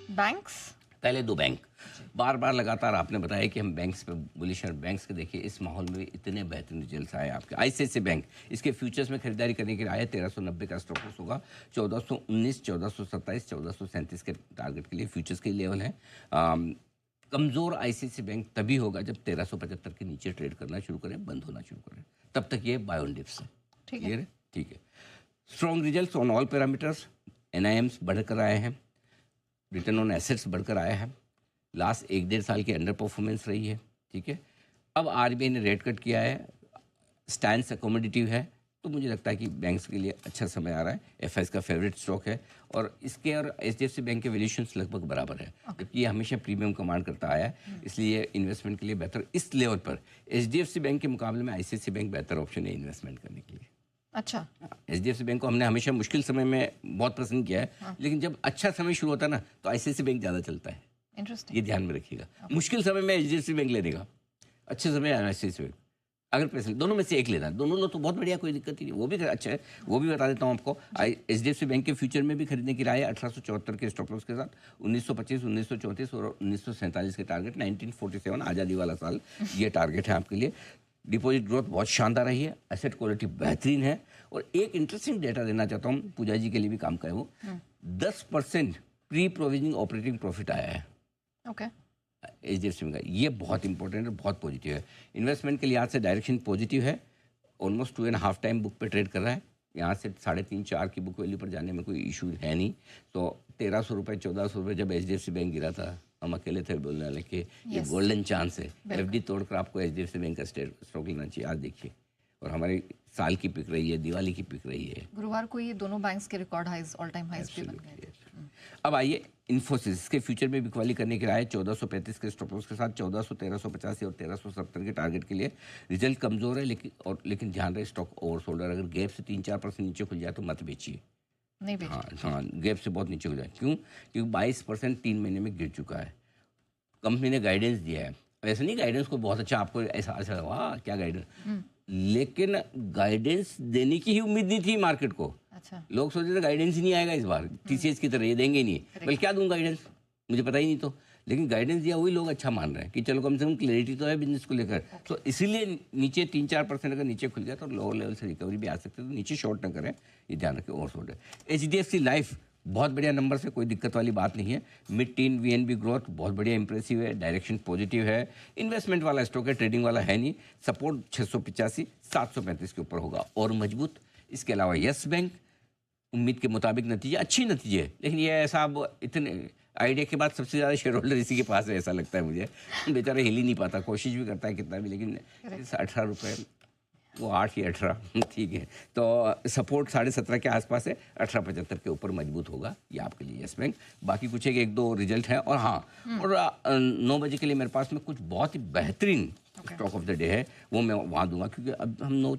Banks? पहले दो bank. बार बार लगातार आपने बताया कि हम बैंक्स पे बुलिश हैं। बैंक्स के देखिए इस माहौल में इतने बेहतरीन रिजल्ट्स आए आपके। आईसीआईसीआई बैंक इसके फ्यूचर्स में खरीदारी करने के लिए आया 1390 का स्टॉक लॉस होगा। 1419, 1427, 1437 के टारगेट के लिए फ्यूचर्स के लेवल हैं। कमज़ोर आईसीआईसीआई बैंक तभी होगा जब 1375 के नीचे ट्रेड करना शुरू करें, बंद होना शुरू करें, तब तक ये बाय ऑन डिप्स है। क्लियर है? ठीक है। Strong results on all parameters. NIMs बढ़कर आए हैं, रिटर्न ऑन एसेट्स बढ़कर आया है। लास्ट 1-1.5 साल की अंडर परफॉर्मेंस रही है। ठीक है। अब आरबीआई ने रेट कट किया है, स्टैंस अकोमोडेटिव है, तो मुझे लगता है कि बैंक्स के लिए अच्छा समय आ रहा है। एफआईएस का फेवरेट स्टॉक है और इसके और एचडीएफसी बैंक के वैल्यूएशंस लगभग बराबर है, जबकि ये हमेशा प्रीमियम कमांड करता आया है, इसलिए इन्वेस्टमेंट के लिए बेहतर इस लेवल पर एचडीएफसी बैंक के मुकाबले में आईसीआईसीआई बैंक बेहतर ऑप्शन है इन्वेस्टमेंट करने के लिए। अच्छा। एचडीएफसी बैंक को हमने हमेशा मुश्किल समय में बहुत पसंद किया है, लेकिन जब अच्छा समय शुरू होता है ना तो आईसीआईसीआई बैंक ज़्यादा चलता है। ये ध्यान में रखिएगा। मुश्किल समय में एचडीएफसी बैंक लेने का, अच्छे समय आईसीआईसीआई बैंक। अगर पैसे दोनों में से एक लेना, दोनों लो तो बहुत बढ़िया, कोई दिक्कत ही नहीं, वो भी अच्छा है, वो भी बता देता हूँ आपको। एचडीएफसी बैंक के फ्यूचर में भी खरीदने की राय है 1874 के स्टॉप लॉस के साथ, 1925, 1934 और 1947 के टारगेट, 1947 आज़ादी वाला साल ये टारगेट है आपके लिए। डिपॉजिट ग्रोथ बहुत शानदार रही है, एसेट क्वालिटी बेहतरीन है और एक इंटरेस्टिंग डेटा देना चाहता हूँ, पूजा जी के लिए भी काम का है वो, 10% प्री प्रोविजनिंग ऑपरेटिंग प्रॉफिट आया है एचडीएफसी में का। ये बहुत इंपॉर्टेंट है, बहुत पॉजिटिव है। इन्वेस्टमेंट के लिहाज से डायरेक्शन पॉजिटिव है। ऑलमोस्ट 2.5 टाइम बुक पे ट्रेड कर रहा है, यहाँ से 3.5-4 की बुक वैल्यू पर जाने में कोई इशू है नहीं। तो 1300 रुपये, 1400 रुपये जब एचडीएफसी बैंक गिरा था, हम अकेले थे बोलने वाले कि ये गोल्डन चांस है, एफडी तोड़कर आपको एचडीएफसी बैंक का स्टॉक लेना चाहिए। आज देखिए, और हमारी साल की पिक रही है, दिवाली की पिक रही है। गुरुवार को ये दोनों बैंक्स के record highs, all time highs भी बन गए। अब आइए इन्फोसिस के फ्यूचर में बिकवाली करने की राय 1435 के स्टॉप लॉस के साथ, 1400, 1385 और 1370 के टारगेट के लिए। रिजल्ट कमजोर है लेकिन ध्यान रहे स्टॉक ओवरसोल्ड है। अगर गैप से 3-4% नीचे खुल जाए तो मत बेचिए। नहीं बेचिए। हाँ, गैप से बहुत नीचे हो जाए। क्यों? क्योंकि 22% 3 महीने में गिर चुका है। कंपनी ने गाइडेंस दिया है, वैसे नहीं गाइडेंस को बहुत अच्छा आपको ऐसा वाह क्या गाइडेंस, लेकिन गाइडेंस देने की ही उम्मीद नहीं थी मार्केट को। अच्छा। लोग सोच रहे थे गाइडेंस ही नहीं आएगा इस बार, टीसीएस की तरह ये देंगे ही नहीं, बल्कि क्या दूं गाइडेंस, मुझे पता ही नहीं। तो लेकिन गाइडेंस दिया वही लोग अच्छा मान रहे हैं कि चलो कम से कम क्लैरिटी तो है बिजनेस को लेकर। तो इसीलिए नीचे 3-4% अगर नीचे खुल गया तो लोअर लेवल से रिकवरी भी आ सकती है, तो नीचे शॉर्ट न करें, ये ध्यान रखें। ओवरसोल्ड है। एचडीएफसी लाइफ बहुत बढ़िया नंबर से, कोई दिक्कत वाली बात नहीं है। मिड टीन वीएनबी ग्रोथ बहुत बढ़िया इंप्रेसिव है, डायरेक्शन पॉजिटिव है। इन्वेस्टमेंट वाला स्टॉक है, ट्रेडिंग वाला है नहीं। सपोर्ट 685, 735 के ऊपर होगा और मजबूत। इसके अलावा यस बैंक, उम्मीद के मुताबिक नतीजे, अच्छी नतीजे है, लेकिन ये ऐसा अब इतने आइडिया के बाद सबसे ज़्यादा शेयर होल्डर इसी के पास है, ऐसा लगता है मुझे। बेचारा हिल ही नहीं पाता, कोशिश भी करता है कितना भी, लेकिन 18 रुपये, वो 8 या 18 ठीक है। तो सपोर्ट 17.5 के आसपास है, 18.75 के ऊपर मजबूत होगा ये आपके लिए यस बैंक। बाकी कुछ एक दो रिजल्ट है और हाँ, और 9 बजे के लिए मेरे पास में कुछ बहुत ही बेहतरीन स्टॉक ऑफ द डे है, वो मैं वहाँ दूंगा, क्योंकि अब हम 9